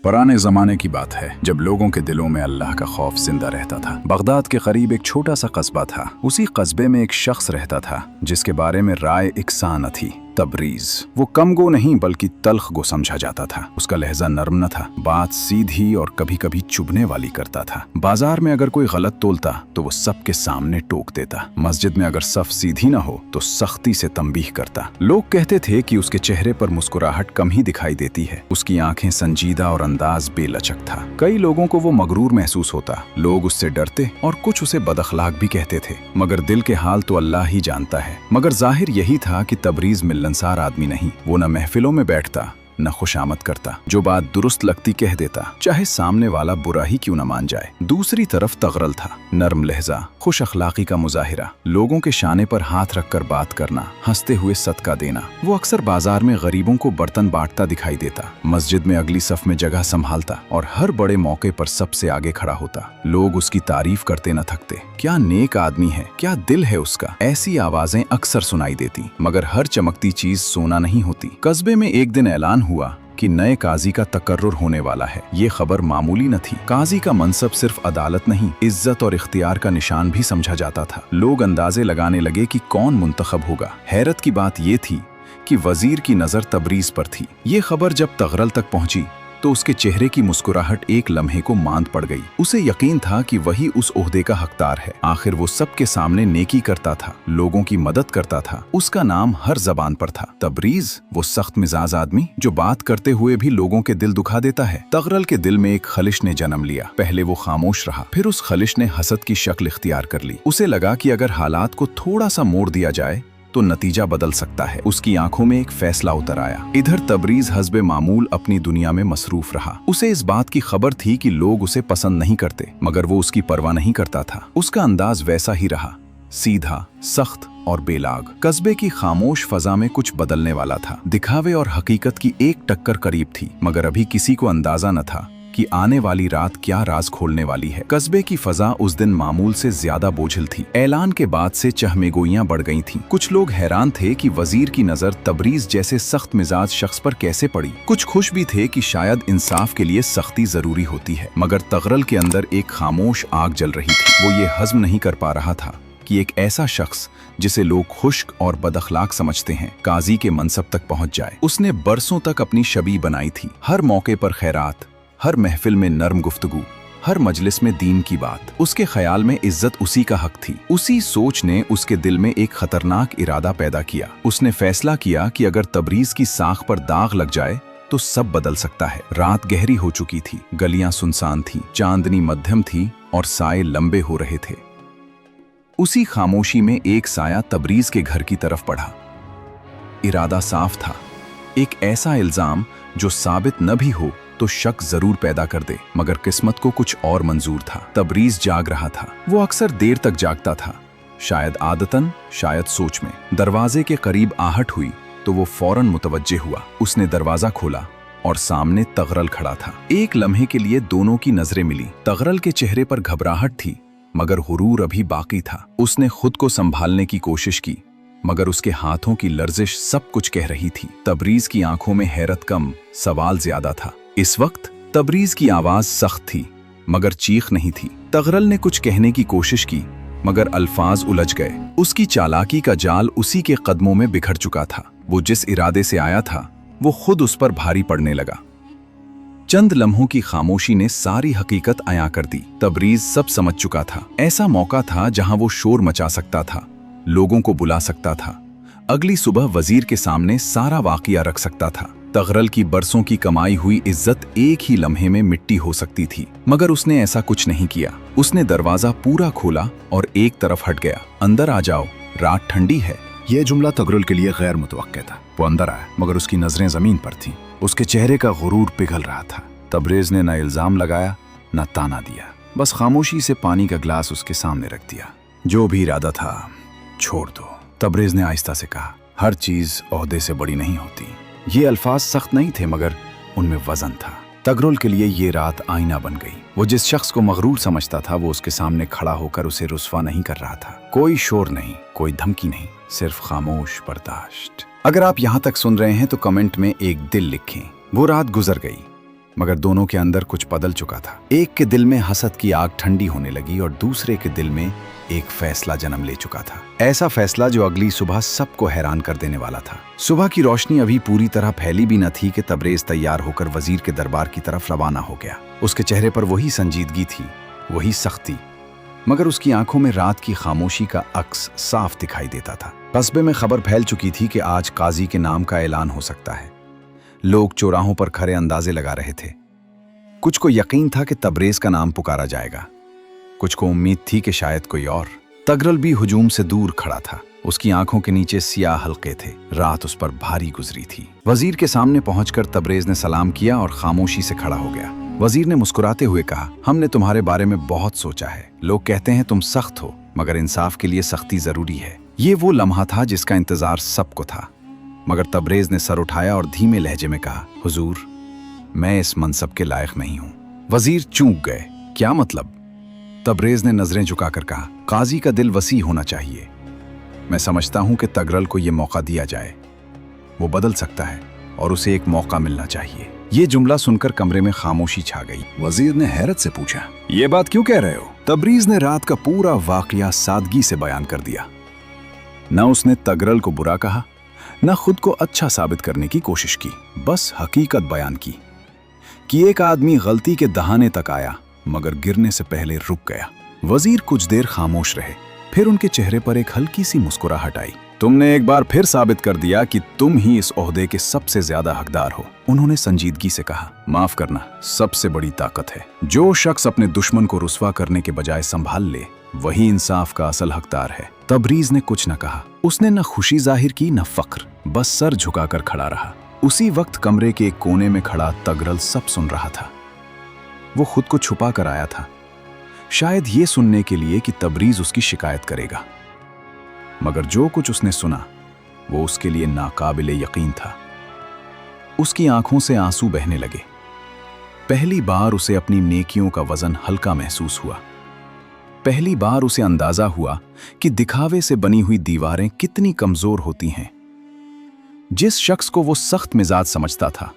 पुराने ज़माने की बात है जब लोगों के दिलों में अल्लाह का खौफ जिंदा रहता था। बगदाद के करीब एक छोटा सा कस्बा था। उसी कस्बे में एक शख्स रहता था जिसके बारे में राय इकसा न थी, तबरीज। वो कम गो नहीं बल्कि तल्ख गो समझा जाता था। उसका लहजा नरम न था, बात सीधी और कभी कभी चुभने वाली करता था। बाजार में अगर कोई गलत तोलता तो वो सबके सामने टोक देता। मस्जिद में अगर सफ सीधी न हो तो सख्ती से तंबीह करता। लोग कहते थे कि उसके चेहरे पर मुस्कुराहट कम ही दिखाई देती है, उसकी आंखें संजीदा और अंदाज बेलचक था। कई लोगों को वो मगरूर महसूस होता, लोग उससे डरते और कुछ उसे बदअखलाक भी कहते थे, मगर दिल के हाल तो अल्लाह ही जानता है। मगर जाहिर यही था कि तबरीज मिलनसार आदमी नहीं। वो न महफिलों में बैठता न खुशामद करता, जो बात दुरुस्त लगती कह देता, चाहे सामने वाला बुरा ही क्यों न मान जाए। दूसरी तरफ तगरल था, नरम लहजा, खुश अखलाकी का मुजाहिरा, लोगों के शाने पर हाथ रखकर बात करना, हंसते हुए सदका देना। वो अक्सर बाजार में गरीबों को बर्तन बांटता दिखाई देता, मस्जिद में अगली सफ में जगह संभालता और हर बड़े मौके पर सबसे आगे खड़ा होता। लोग उसकी तारीफ करते न थकते। क्या नेक आदमी है, क्या दिल है उसका, ऐसी आवाजें अक्सर सुनाई देती। मगर हर चमकती चीज सोना नहीं होती। कस्बे में एक दिन ऐलान हुआ कि नए काजी का तकर्रुर होने वाला है। ये खबर मामूली न थी। काजी का मनसब सिर्फ अदालत नहीं, इज्जत और इख्तियार का निशान भी समझा जाता था। लोग अंदाजे लगाने लगे कि कौन मुंतखब होगा। हैरत की बात ये थी कि वजीर की नजर तबरीज पर थी। ये खबर जब तगरल तक पहुंची तो उसके चेहरे की मुस्कुराहट एक लम्हे को मांद पड़ गई। उसे यकीन था कि वही उस ओहदे का हकदार है। आखिर वो सबके सामने नेकी करता था, लोगों की मदद करता था। उसका नाम हर जबान पर था, तबरीज, वो सख्त मिजाज आदमी जो बात करते हुए भी लोगों के दिल दुखा देता है। तगरल के दिल में एक खलिश ने जन्म लिया। पहले वो खामोश रहा, फिर उस खलिश ने हसद की शक्ल इख्तियार कर ली। उसे लगा कि अगर हालात को थोड़ा सा मोड़ दिया जाए तो नतीजा बदल सकता है। उसकी आंखों में एक फैसला उतर आया। इधर तबरीज हस्बे मामूल अपनी दुनिया में मसरूफ रहा। उसे इस बात की खबर थी कि लोग उसे पसंद नहीं करते, मगर वो उसकी परवाह नहीं करता था। उसका अंदाज वैसा ही रहा, सीधा, सख्त और बेलाग। कस्बे की खामोश फजा में कुछ बदलने वाला था। दिखावे और हकीकत की एक टक्कर करीब थी, मगर अभी किसी को अंदाजा न था कि आने वाली रात क्या राज खोलने वाली है। कस्बे की फजा उस दिन मामूल से ज्यादा बोझिल थी। ऐलान के बाद से चहमेगोइयां बढ़ गई थीं। कुछ लोग हैरान थे कि वजीर की नजर तबरीज जैसे सख्त मिजाज शख्स पर कैसे पड़ी। कुछ खुश भी थे कि शायद इंसाफ के लिए सख्ती जरूरी होती है। मगर तगरल के अंदर एक खामोश आग जल रही थी। वो ये हजम नहीं कर पा रहा था कि एक ऐसा शख्स जिसे लोग खुश्क और बदअखलाक समझते हैं, काजी के मनसब तक पहुंच जाए। उसने बरसों तक अपनी शबी बनाई थी। हर मौके पर खैरात, हर महफिल में नर्म गुफ्तगू, हर मजलिस में दीन की बात। उसके ख्याल में इज्जत उसी का हक थी। उसी सोच ने उसके दिल में एक खतरनाक इरादा पैदा किया। उसने फैसला किया कि अगर तबरीज की साख पर दाग लग जाए तो सब बदल सकता है। रात गहरी हो चुकी थी, गलियां सुनसान थीं, चांदनी मध्यम थी और साए लंबे हो रहे थे। उसी खामोशी में एक साया तबरीज के घर की तरफ बढ़ा। इरादा साफ था, एक ऐसा इल्जाम जो साबित न भी हो तो शक जरूर पैदा कर दे। मगर किस्मत को कुछ और मंजूर था। तबरीज जाग रहा था। वो अक्सर देर तक जागता था, शायद आदतन, शायद सोच में। दरवाजे के करीब आहट हुई तो वो फौरन मुतवज्जे हुआ। उसने दरवाजा खोला और सामने तगरल खड़ा था। एक लम्हे के लिए दोनों की नजरें मिली। तगरल के चेहरे पर घबराहट थी, मगर हुरूर अभी बाकी था। उसने खुद को संभालने की कोशिश की, मगर उसके हाथों की लर्जिश सब कुछ कह रही थी। तबरीज की आंखों में हैरत कम, सवाल ज्यादा था। इस वक्त तबरीज की आवाज सख्त थी, मगर चीख नहीं थी। तगरल ने कुछ कहने की कोशिश की, मगर अल्फाज उलझ गए। उसकी चालाकी का जाल उसी के कदमों में बिखर चुका था। वो जिस इरादे से आया था वो खुद उस पर भारी पड़ने लगा। चंद लम्हों की खामोशी ने सारी हकीकत अयां कर दी। तबरीज सब समझ चुका था। ऐसा मौका था जहां वो शोर मचा सकता था, लोगों को बुला सकता था, अगली सुबह वजीर के सामने सारा वाकया रख सकता था। तगरल की बरसों की कमाई हुई इज्जत एक ही लम्हे में मिट्टी हो सकती थी, मगर उसने ऐसा कुछ नहीं किया। उसने दरवाजा पूरा खोला और एक तरफ हट गया। अंदर आ जाओ, रात ठंडी है। यह जुमला तगरल के लिए गैर मुतवक्के था। वो अंदर आया, मगर उसकी नजरें जमीन पर थीं। उसके चेहरे का गुरूर पिघल रहा था। तबरेज ने न इल्जाम लगाया न ताना दिया, बस खामोशी से पानी का ग्लास उसके सामने रख दिया। जो भी इरादा था छोड़ दो, तबरेज ने आहिस्ता से कहा। हर चीज ओहदे से बड़ी नहीं होती। ये अल्फाज सख्त नहीं थे, मगर उनमें वजन था। तगरुल के लिए ये रात आईना बन गई। वो जिस शख्स को मगरूर समझता था वो उसके सामने खड़ा होकर उसे रुस्वा नहीं कर रहा था। कोई शोर नहीं, कोई धमकी नहीं, सिर्फ खामोश बर्दाश्त। अगर आप यहाँ तक सुन रहे हैं तो कमेंट में एक दिल लिखें। वो रात गुजर गई, मगर दोनों के अंदर कुछ बदल चुका था। एक के दिल में हसद की आग ठंडी होने लगी और दूसरे के दिल में एक फैसला जन्म ले चुका था। ऐसा फैसला जो अगली सुबह सबको हैरान कर देने वाला था। सुबह की रोशनी अभी पूरी तरह फैली भी न थी कि तबरेज तैयार होकर वजीर के दरबार की तरफ रवाना हो गया। उसके चेहरे पर वही संजीदगी थी, वही सख्ती, मगर उसकी आंखों में रात की खामोशी का अक्स साफ दिखाई देता था। कस्बे में खबर फैल चुकी थी कि आज काजी के नाम का ऐलान हो सकता है। लोग चौराहों पर खरे अंदाजे लगा रहे थे। कुछ को यकीन था कि तबरेज का नाम पुकारा जाएगा, कुछ को उम्मीद थी कि शायद कोई और। तगरल भी हुजूम से दूर खड़ा था। उसकी आंखों के नीचे सियाह हल्के थे। रात उस पर भारी गुजरी थी। वजीर के सामने पहुंचकर तबरेज ने सलाम किया और खामोशी से खड़ा हो गया। वजीर ने मुस्कुराते हुए कहा, हमने तुम्हारे बारे में बहुत सोचा है। लोग कहते हैं तुम सख्त हो, मगर इंसाफ के लिए सख्ती जरूरी है। ये वो लम्हा था जिसका इंतजार सबको था। मगर तबरेज ने सर उठाया और धीमे लहजे में कहा, हुजूर, मैं इस मनसब के लायक नहीं हूं। वजीर चूक गए। क्या मतलब? तबरेज ने नजरें झुकाकर कहा, काजी का दिल वसी होना चाहिए। मैं समझता हूं कि तगरल को यह मौका दिया जाए। वो बदल सकता है और उसे एक मौका मिलना चाहिए। ये जुमला सुनकर कमरे में खामोशी छा गई। वजीर ने हैरत से पूछा, ये बात क्यों कह रहे हो? तबरीज ने रात का पूरा वाकया सादगी से बयान कर दिया। न उसने तगरल को बुरा कहा, न खुद को अच्छा साबित करने की कोशिश की। बस हकीकत बयान की कि एक आदमी गलती के दहाने तक आया मगर गिरने से पहले रुक गया। वजीर कुछ देर खामोश रहे, फिर उनके चेहरे पर एक हल्की सी मुस्कुराहट आई। तुमने एक बार फिर साबित कर दिया कि तुम ही इस ओहदे के सबसे ज्यादा हकदार हो। उन्होंने संजीदगी से कहा, माफ करना सबसे बड़ी ताकत है। जो शख्स अपने दुश्मन को रुस्वा करने के बजाय संभाल ले, वही इंसाफ का असल हकदार है। तबरीज ने कुछ न कहा। उसने न खुशी जाहिर की न फख्र, बस सर झुकाकर खड़ा रहा। उसी वक्त कमरे के एक कोने में खड़ा तगरल सब सुन रहा था। वो खुद को छुपा कर आया था, शायद ये सुनने के लिए कि तबरीज उसकी शिकायत करेगा। मगर जो कुछ उसने सुना वो उसके लिए नाकाबिले यकीन था। उसकी आंखों से आंसू बहने लगे। पहली बार उसे अपनी नेकियों का वजन हल्का महसूस हुआ। पहली बार उसे अंदाजा हुआ कि दिखावे से बनी हुई दीवारें कितनी कमजोर होती हैं। जिस शख्स को वो सख्त मिजाज समझता था,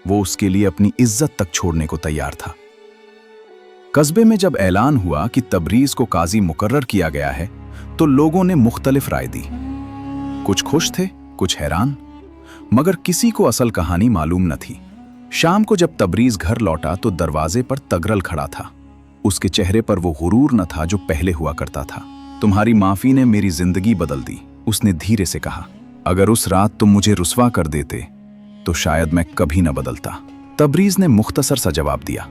वो उसके लिए अपनी इज्जत तक छोड़ने को तैयार था। कस्बे में जब ऐलान हुआ कि तबरीज को काजी मुकर्रर किया गया है, तो लोगों ने मुख्तलिफ राय दी। कुछ खुश थे, कुछ हैरान, मगर किसी को असल कहानी मालूम न थी। शाम को जब तबरीज घर लौटा तो दरवाजे पर तगरल खड़ा था। उसके चेहरे पर वो गुरूर न था जो पहले हुआ करता था। तुम्हारी माफी ने मेरी जिंदगी बदल दी, उसने धीरे से कहा। अगर उस रात तुम मुझे रुस्वा कर देते तो शायद मैं कभी न बदलता। तबरीज ने मुख्तसर सा जवाब दिया,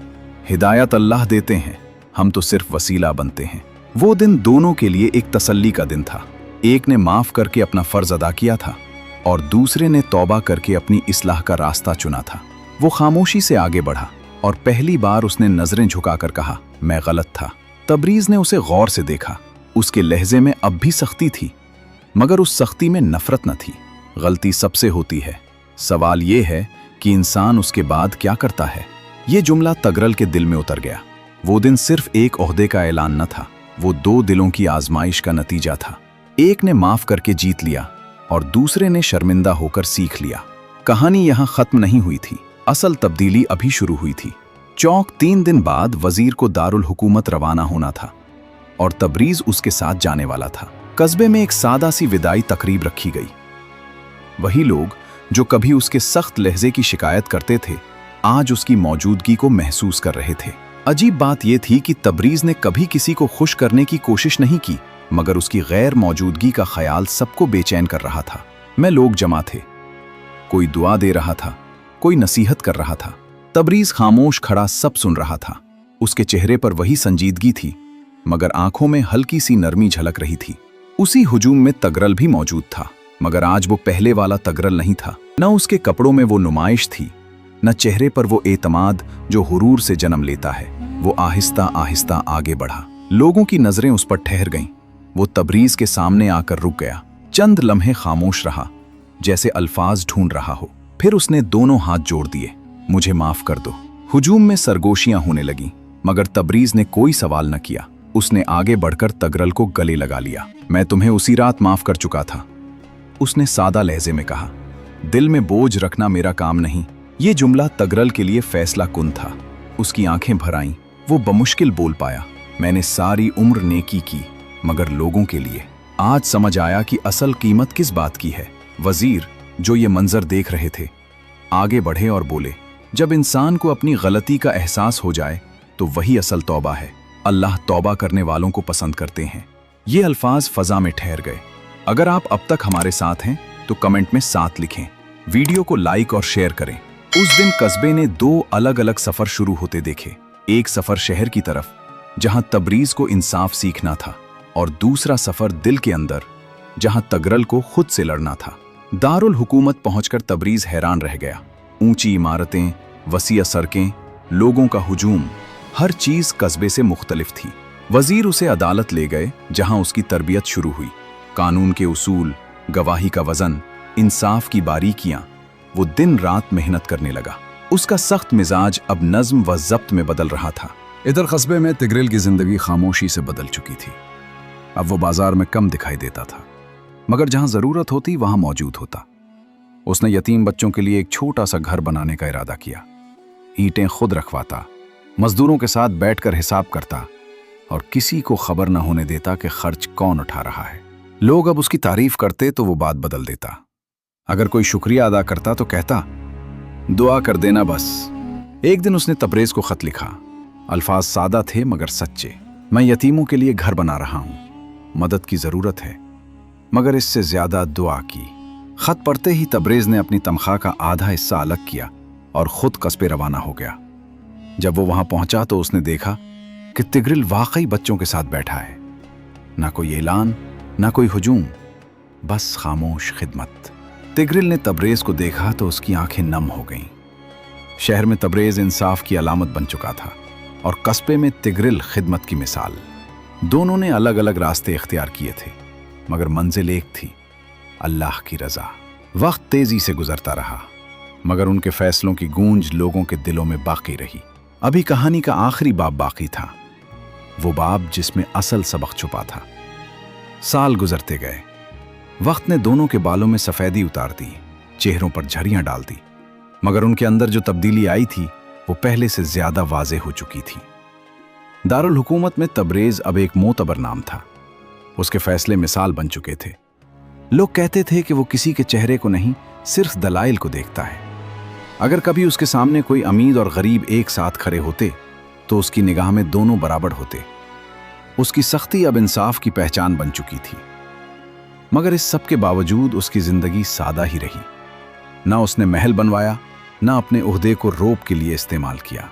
हिदायत अल्लाह देते हैं, हम तो सिर्फ वसीला बनते हैं। वो दिन दोनों के लिए एक तसल्ली का दिन था। एक ने माफ करके अपना फर्ज अदा किया था और दूसरे ने तौबा करके अपनी इस्लाह का रास्ता चुना था। वो खामोशी से आगे बढ़ा और पहली बार उसने नजरें झुकाकर कहा, मैं गलत था। तबरीज ने उसे गौर से देखा। उसके लहजे में अब भी सख्ती थी, मगर उस सख्ती में नफरत न थी। गलती सबसे होती है, सवाल यह है कि इंसान उसके बाद क्या करता है। ये जुमला तगरल के दिल में उतर गया। वो दिन सिर्फ एक ओहदे का ऐलान न था, वो दो दिलों की आजमाइश का नतीजा था। एक ने माफ करके जीत लिया और दूसरे ने शर्मिंदा होकर सीख लिया। कहानी यहां खत्म नहीं हुई थी, असल तब्दीली अभी शुरू हुई थी। चौक 3 दिन बाद वजीर को दारुल हुकूमत रवाना होना था और तबरीज उसके साथ जाने वाला था। कस्बे में एक सादा सी विदाई तकरीब रखी गई। वही लोग जो कभी उसके सख्त लहजे की शिकायत करते थे, आज उसकी मौजूदगी को महसूस कर रहे थे। अजीब बात यह थी कि तबरीज ने कभी किसी को खुश करने की कोशिश नहीं की, मगर उसकी गैर मौजूदगी का ख्याल सबको बेचैन कर रहा था। में लोग जमा थे, कोई दुआ दे रहा था, कोई नसीहत कर रहा था। तबरीज खामोश खड़ा सब सुन रहा था। उसके चेहरे पर वही संजीदगी थी, मगर आंखों में हल्की सी नरमी झलक रही थी। उसी हुजूम में तगरल भी मौजूद था, मगर आज वो पहले वाला तगरल नहीं था। न उसके कपड़ों में वो नुमाइश थी, न चेहरे पर वो एतमाद जो हुरूर से जन्म लेता है। वो आहिस्ता आहिस्ता आगे बढ़ा। लोगों की नजरें उस पर ठहर गईं। वो तबरीज के सामने आकर रुक गया। चंद लम्हे खामोश रहा, जैसे अल्फाज ढूंढ रहा हो। फिर उसने दोनों हाथ जोड़ दिए, मुझे माफ कर दो। हुजूम में सरगोशियां होने लगीं, मगर तबरीज ने कोई सवाल न किया। उसने आगे बढ़कर तगरल को गले लगा लिया। मैं तुम्हें उसी रात माफ कर चुका था, उसने सादा लहजे में कहा। दिल में बोझ रखना मेरा काम नहीं, ये जुमला तगरल के लिए फैसला कुन था। उसकी आंखें भर आईं। वो बमुश्किल बोल पाया, मैंने सारी उम्र नेकी की मगर लोगों के लिए। आज समझ आया कि असल कीमत किस बात की है। वजीर, जो ये मंजर देख रहे थे, आगे बढ़े और बोले, जब इंसान को अपनी गलती का एहसास हो जाए तो वही असल तौबा है। अल्लाह तौबा करने वालों को पसंद करते हैं। ये अल्फाज फजा में ठहर गए। अगर आप अब तक हमारे साथ हैं तो कमेंट में 7 लिखें। वीडियो को लाइक और शेयर करें। उस दिन कस्बे ने 2 अलग अलग सफर शुरू होते देखे। एक सफर शहर की तरफ, जहां तबरीज को इंसाफ सीखना था, और दूसरा सफर दिल के अंदर, जहां तगरल को खुद से लड़ना था। दारुल हुकूमत पहुंचकर तबरीज हैरान रह गया। ऊंची इमारतें, वसीअ सड़कें, लोगों का हुजूम, हर चीज कस्बे से मुख्तलिफ थी। वजीर उसे अदालत ले गए, जहां उसकी तरबियत शुरू हुई। कानून के उसूल, गवाही का वजन, इंसाफ की बारीकियां। वो दिन रात मेहनत करने लगा। उसका सख्त मिजाज अब नज्म व ज़ब्त में बदल रहा था। इधर कस्बे में तिगरिल की जिंदगी खामोशी से बदल चुकी थी। अब वो बाजार में कम दिखाई देता था, मगर जहां जरूरत होती वहां मौजूद होता। उसने यतीम बच्चों के लिए एक छोटा सा घर बनाने का इरादा किया। ईंटें खुद रखवाता, मजदूरों के साथ बैठकर हिसाब करता और किसी को खबर न होने देता कि खर्च कौन उठा रहा है। लोग अब उसकी तारीफ करते तो वो बात बदल देता। अगर कोई शुक्रिया अदा करता तो कहता, दुआ कर देना बस। एक दिन उसने तबरेज को खत लिखा। अल्फाज सादा थे मगर सच्चे। मैं यतीमों के लिए घर बना रहा हूं, मदद की जरूरत है, मगर इससे ज्यादा दुआ की। खत पढ़ते ही तबरेज ने अपनी तनख्वाह का आधा हिस्सा अलग किया और खुद कस्बे रवाना हो गया। जब वो वहां पहुंचा तो उसने देखा कि तिगरिल वाकई बच्चों के साथ बैठा है। ना कोई ऐलान, ना कोई हुजूम, बस खामोश खिदमत। तिगरिल ने तबरेज को देखा तो उसकी आंखें नम हो गईं। शहर में तबरेज इंसाफ की अलामत बन चुका था और कस्बे में तिगरिल खिदमत की मिसाल। दोनों ने अलग अलग रास्ते इख्तियार किए थे, मगर मंजिल एक थी, अल्लाह की रजा। वक्त तेजी से गुजरता रहा, मगर उनके फैसलों की गूंज लोगों के दिलों में बाकी रही। अभी कहानी का आखिरी बाब बाकी था, वो बाब जिसमें असल सबक छुपा था। साल गुजरते गए। वक्त ने दोनों के बालों में सफेदी उतार दी, चेहरों पर झरियां डाल दी, मगर उनके अंदर जो तब्दीली आई थी वो पहले से ज्यादा वाज़ेह हो चुकी थी। दारुल हुकूमत में तबरेज अब एक मोतबर नाम था। उसके फैसले मिसाल बन चुके थे। लोग कहते थे कि वो किसी के चेहरे को नहीं, सिर्फ दलाइल को देखता है। अगर कभी उसके सामने कोई अमीर और गरीब एक साथ खड़े होते तो उसकी निगाह में दोनों बराबर होते। उसकी सख्ती अब इंसाफ की पहचान बन चुकी थी। मगर इस सब के बावजूद उसकी जिंदगी सादा ही रही। ना उसने महल बनवाया, ना अपने ओहदे को रोब के लिए इस्तेमाल किया।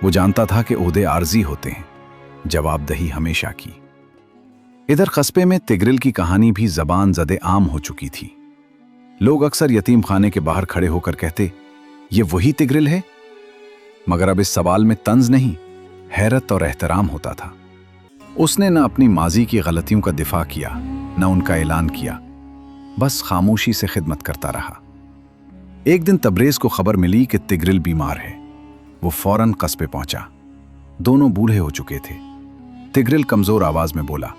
वो जानता था कि ओहदे आर्जी होते हैं, जवाबदही हमेशा की। इधर कस्बे में तिगरिल की कहानी भी जबान ज़दे आम हो चुकी थी। लोग अक्सर यतीम खाने के बाहर खड़े होकर कहते, ये वही तिगरिल है? मगर अब इस सवाल में तंज नहीं, हैरत और एहतराम होता था। उसने न अपनी माजी की गलतियों का दिफा किया, न उनका ऐलान किया, बस खामोशी से खिदमत करता रहा। एक दिन तबरेज को खबर मिली कि तिगरिल बीमार है। वो फौरन कस्बे पहुंचा। दोनों बूढ़े हो चुके थे। तिगरिल कमजोर आवाज में बोला,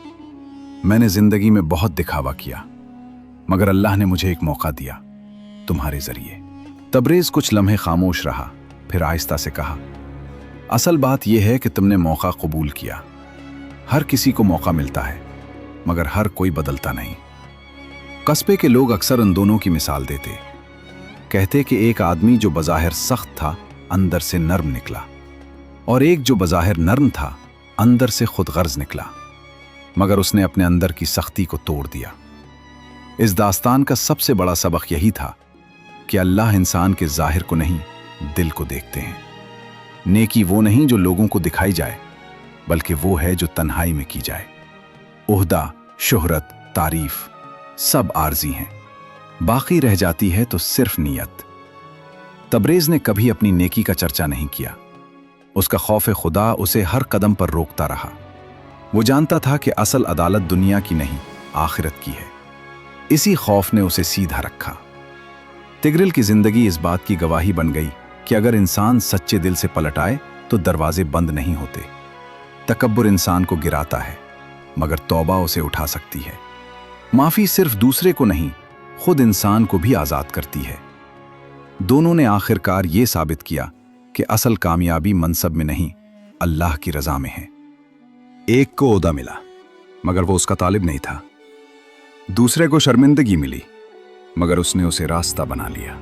मैंने जिंदगी में बहुत दिखावा किया, मगर अल्लाह ने मुझे एक मौका दिया, तुम्हारे जरिए। तबरेज कुछ लम्हे खामोश रहा, फिर आहिस्ता से कहा, असल बात यह है कि तुमने मौका कबूल किया। हर किसी को मौका मिलता है, मगर हर कोई बदलता नहीं। कस्बे के लोग अक्सर उन दोनों की मिसाल देते, कहते कि एक आदमी जो बज़ाहिर सख्त था अंदर से नर्म निकला, और एक जो बज़ाहिर नर्म था अंदर से खुद गर्ज निकला, मगर उसने अपने अंदर की सख्ती को तोड़ दिया। इस दास्तान का सबसे बड़ा सबक यही था कि अल्लाह इंसान के जाहिर को नहीं, दिल को देखते हैं। नेकी वो नहीं जो लोगों को दिखाई जाए, बल्कि वो है जो तन्हाई में की जाए। ओहदा, शोहरत, तारीफ सब आर्जी हैं, बाकी रह जाती है तो सिर्फ नीयत। तबरेज ने कभी अपनी नेकी का चर्चा नहीं किया। उसका खौफ खुदा उसे हर कदम पर रोकता रहा। वो जानता था कि असल अदालत दुनिया की नहीं, आखिरत की है। इसी खौफ ने उसे सीधा रखा। तिगरिल की जिंदगी इस बात की गवाही बन गई कि अगर इंसान सच्चे दिल से पलट आए तो दरवाजे बंद नहीं होते। तकब्बुर इंसान को गिराता है, मगर तौबा उसे उठा सकती है। माफी सिर्फ दूसरे को नहीं, खुद इंसान को भी आजाद करती है। दोनों ने आखिरकार ये साबित किया कि असल कामयाबी मनसब में नहीं, अल्लाह की रजा में है। एक को ओहदा मिला मगर वो उसका तालिब नहीं था, दूसरे को शर्मिंदगी मिली मगर उसने उसे रास्ता बना लिया।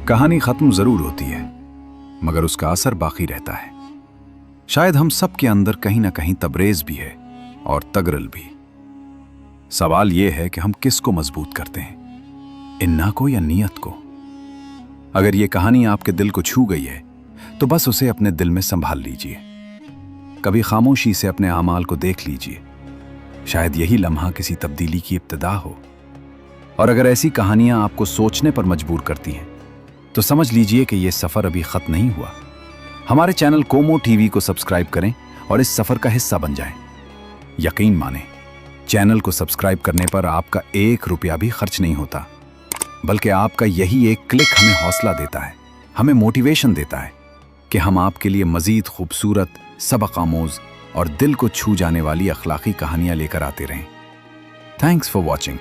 कहानी खत्म जरूर होती है मगर उसका असर बाकी रहता है। शायद हम सब के अंदर कहीं ना कहीं तबरेज भी है और तगरल भी। सवाल यह है कि हम किसको मजबूत करते हैं, इन्ना को या नीयत को। अगर ये कहानी आपके दिल को छू गई है तो बस उसे अपने दिल में संभाल लीजिए। कभी खामोशी से अपने आमाल को देख लीजिए, शायद यही लम्हा किसी तब्दीली की इब्तिदा हो। और अगर ऐसी कहानियां आपको सोचने पर मजबूर करती हैं तो समझ लीजिए कि यह सफर अभी खत्म नहीं हुआ। हमारे चैनल कोमो टीवी को सब्सक्राइब करें और इस सफर का हिस्सा बन जाएं। यकीन माने, चैनल को सब्सक्राइब करने पर आपका 1 रुपया भी खर्च नहीं होता, बल्कि आपका यही एक क्लिक हमें हौसला देता है, हमें मोटिवेशन देता है कि हम आपके लिए मजीद खूबसूरत, सबक आमोज और दिल को छू जाने वाली अखलाकी कहानियां लेकर आते रहें। Thanks for watching.